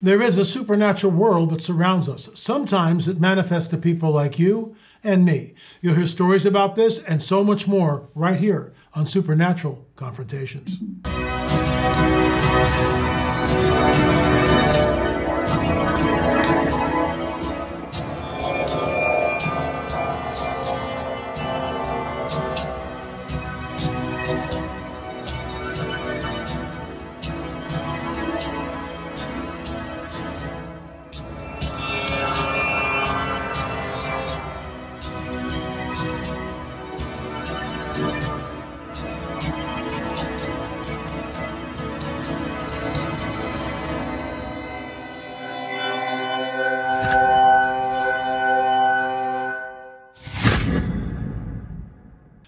There is a supernatural world that surrounds us. Sometimes it manifests to people like you and me. You'll hear stories about this and so much more right here on Supernatural Confrontations.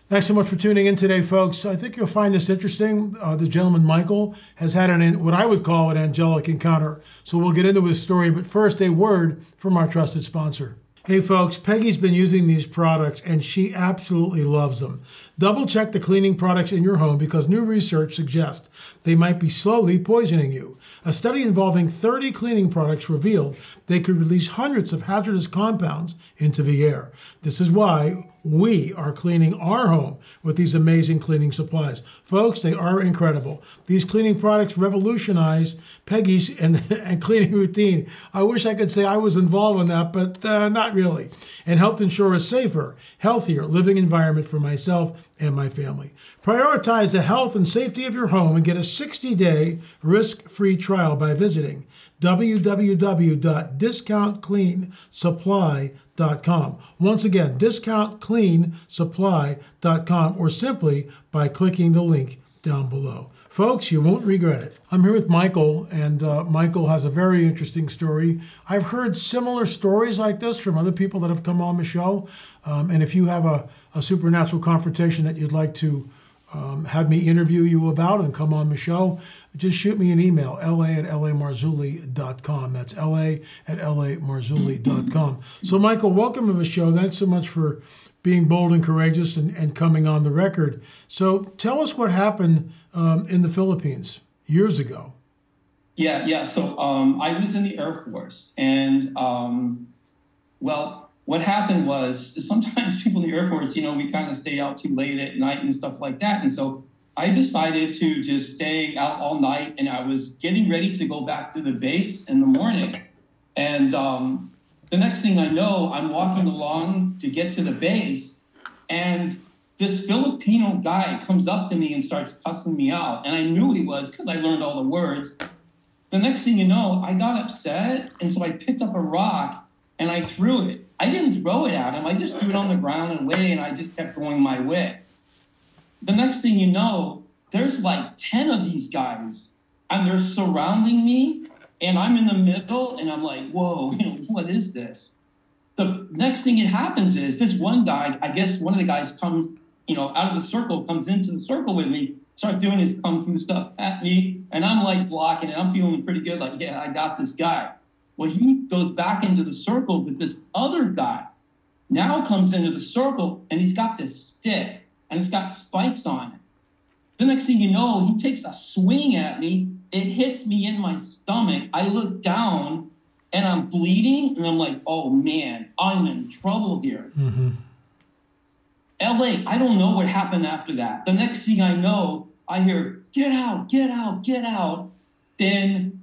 Thanks so much for tuning in today, folks. I think you'll find this interesting. The gentleman, Michael, has had what I would call an angelic encounter. So we'll get into his story, but first, a word from our trusted sponsor. Hey folks, Peggy's been using these products and she absolutely loves them. Double check the cleaning products in your home because new research suggests they might be slowly poisoning you. A study involving 30 cleaning products revealed they could release hundreds of hazardous compounds into the air. This is why we are cleaning our home with these amazing cleaning supplies. Folks, they are incredible. These cleaning products revolutionized Peggy's and cleaning routine. I wish I could say I was involved in that, but not really. And helped ensure a safer, healthier living environment for myself and my family. Prioritize the health and safety of your home and get a 60-day risk-free trial by visiting www.discountcleansupply.com. Once again, discountcleansupply.com, or simply by clicking the link down below. Folks, you won't regret it. I'm here with Michael, and Michael has a very interesting story. I've heard similar stories like this from other people that have come on the show. And if you have a supernatural confrontation that you'd like to have me interview you about and come on the show, just shoot me an email, la@lamarzulli.com. That's la@lamarzulli.com. So, Michael, welcome to the show. Thanks so much for being bold and courageous and coming on the record. So tell us what happened in the Philippines years ago. Yeah. So I was in the Air Force. And, well, what happened was sometimes people in the Air Force, we kind of stay out too late at night and stuff like that. And so I decided to just stay out all night, and I was getting ready to go back to the base in the morning. And the next thing I know, I'm walking along to get to the base, and this Filipino guy comes up to me and starts cussing me out. And I knew he was because I learned all the words. The next thing you know, I got upset, and so I picked up a rock and I threw it. I didn't throw it at him. I just threw it on the ground and away, and I just kept going my way. The next thing you know, there's like 10 of these guys, and they're surrounding me, and I'm in the middle, and I'm like, whoa, what is this? The next thing that happens is this one guy, I guess one of the guys comes, out of the circle, comes into the circle with me, starts doing his kung fu stuff at me, and I'm like blocking it. I'm feeling pretty good, like, yeah, I got this guy. Well, he goes back into the circle, but this other guy now comes into the circle, and he's got this stick, and it's got spikes on it. The next thing you know, he takes a swing at me. It hits me in my stomach. I look down, and I'm bleeding, and I'm like, oh, man, I'm in trouble here. Mm-hmm. LA, I don't know what happened after that. The next thing I know, I hear, get out, get out, get out. Then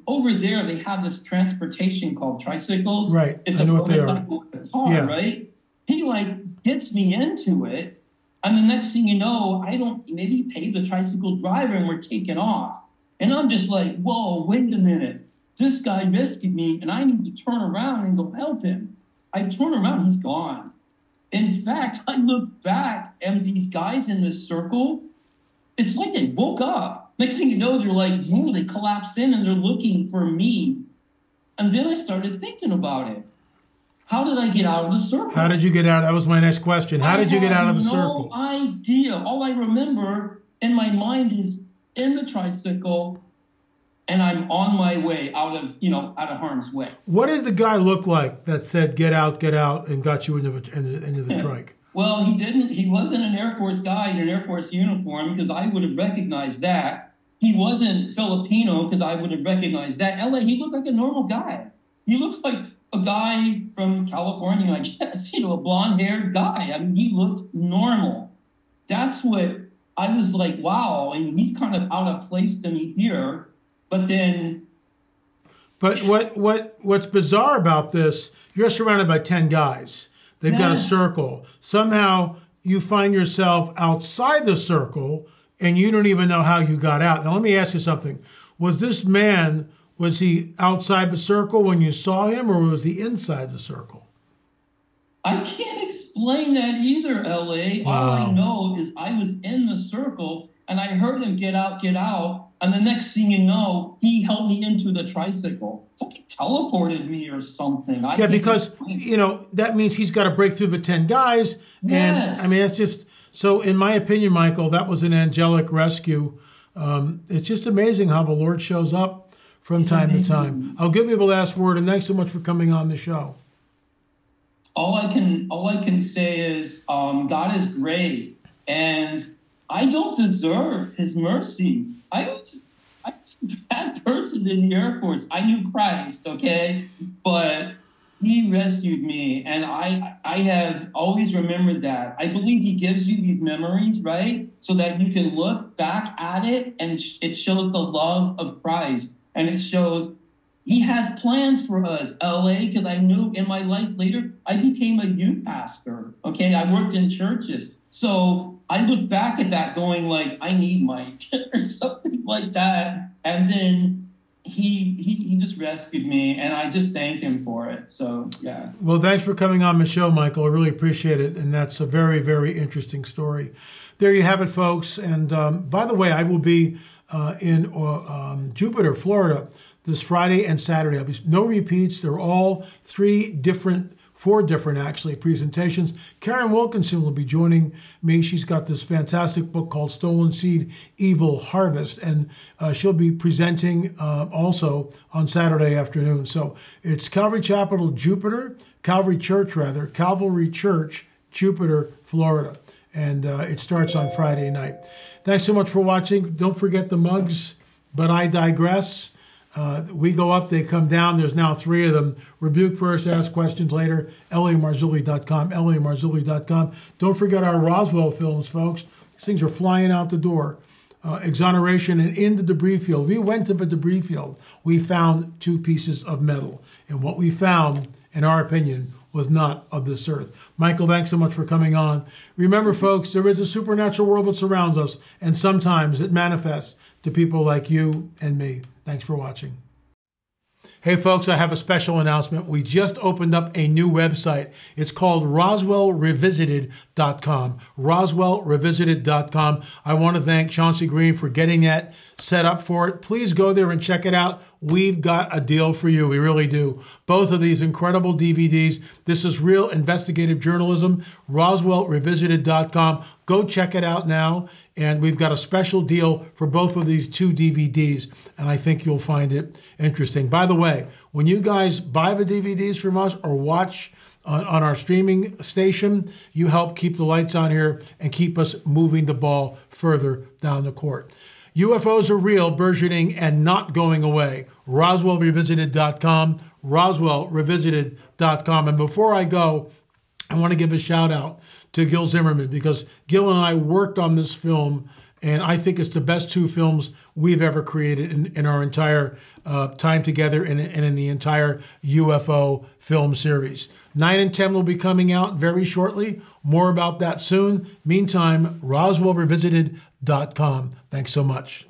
over there, they have this transportation called tricycles. Right, it's I know what they are. A car, yeah. Right? He, gets me into it. And the next thing you know, maybe pay the tricycle driver, and we're taking off. And I'm just like, whoa, wait a minute. This guy rescued me, and I need to turn around and go help him. I turn around, he's gone. In fact, I look back, and these guys in this circle, it's like they woke up. Next thing you know, they're like, whoa, they collapsed in, and they're looking for me. And then I started thinking about it. How did I get out of the circle? How did you get out? That was my next question. How did you get out of the circle? No idea. All I remember in my mind is in the tricycle, and I'm on my way out of harm's way. What did the guy look like that said, get out, and got you into the trike? Well, he didn't. He wasn't an Air Force guy in an Air Force uniform, because I would have recognized that. he wasn't Filipino because I would have recognized that. LA, he looked like a normal guy. He looked like a guy from California, I guess, a blonde-haired guy. I mean, he looked normal. That's what I was like, wow. And he's kind of out of place to me here. But then. But what's bizarre about this, you're surrounded by 10 guys. They've got a circle. Somehow you find yourself outside the circle and you don't even know how you got out. Now, let me ask you something. Was this man, was he outside the circle when you saw him, or was he inside the circle? I can't explain that either, LA. Wow. All I know is I was in the circle and I heard him get out. And the next thing you know, he helped me into the tricycle. It's like he teleported me or something. Yeah, because, that means he's got to break through the 10 guys. Yes. And, I mean, that's just, so in my opinion, Michael, that was an angelic rescue. It's just amazing how the Lord shows up from time to time. I'll give you the last word, and thanks so much for coming on the show. All I can say is God is great, and I don't deserve his mercy. I was a bad person in the Air Force. I knew Christ, okay? But he rescued me, and I have always remembered that. I believe he gives you these memories, right? So that you can look back at it, and it shows the love of Christ, and it shows he has plans for us, LA, because I knew in my life later, I became a youth pastor, okay? I worked in churches. So I look back at that going like, I need Mike or something like that. And then he just rescued me, and I just thank him for it. So, yeah. Well, thanks for coming on the show, Michael. I really appreciate it. And that's a very, very interesting story. There you have it, folks. And by the way, I will be in Jupiter, Florida, this Friday and Saturday. There'll be no repeats. They're all four different actually presentations. Karen Wilkinson will be joining me. She's got this fantastic book called Stolen Seed, Evil Harvest, and she'll be presenting also on Saturday afternoon. So it's Calvary Church, Jupiter, Florida. And it starts on Friday night. Thanks so much for watching. Don't forget the mugs, but I digress. We go up, they come down. There's now 3 of them. Rebuke first, ask questions later. LAMarzulli.com, LAMarzulli.com. Don't forget our Roswell films, folks. These things are flying out the door. Exoneration and in the debris field. We went to the debris field. We found 2 pieces of metal. And what we found, in our opinion, was not of this earth. Michael, thanks so much for coming on. Remember, folks, there is a supernatural world that surrounds us, and sometimes it manifests to people like you and me. Thanks for watching. Hey folks, I have a special announcement. We just opened up a new website. It's called RoswellRevisited.com. RoswellRevisited.com. I want to thank Chauncey Green for getting that set up for it. Please go there and check it out. We've got a deal for you. We really do. Both of these incredible DVDs. This is real investigative journalism. RoswellRevisited.com. Go check it out now. And we've got a special deal for both of these 2 DVDs, and I think you'll find it interesting. By the way, when you guys buy the DVDs from us or watch on our streaming station, you help keep the lights on here and keep us moving the ball further down the court. UFOs are real, burgeoning, and not going away. RoswellRevisited.com, RoswellRevisited.com. And before I go, I want to give a shout out to Gil Zimmerman, because Gil and I worked on this film, and I think it's the best 2 films we've ever created in our entire time together and in the entire UFO film series. 9 and 10 will be coming out very shortly. More about that soon. Meantime, RoswellRevisited.com. Thanks so much.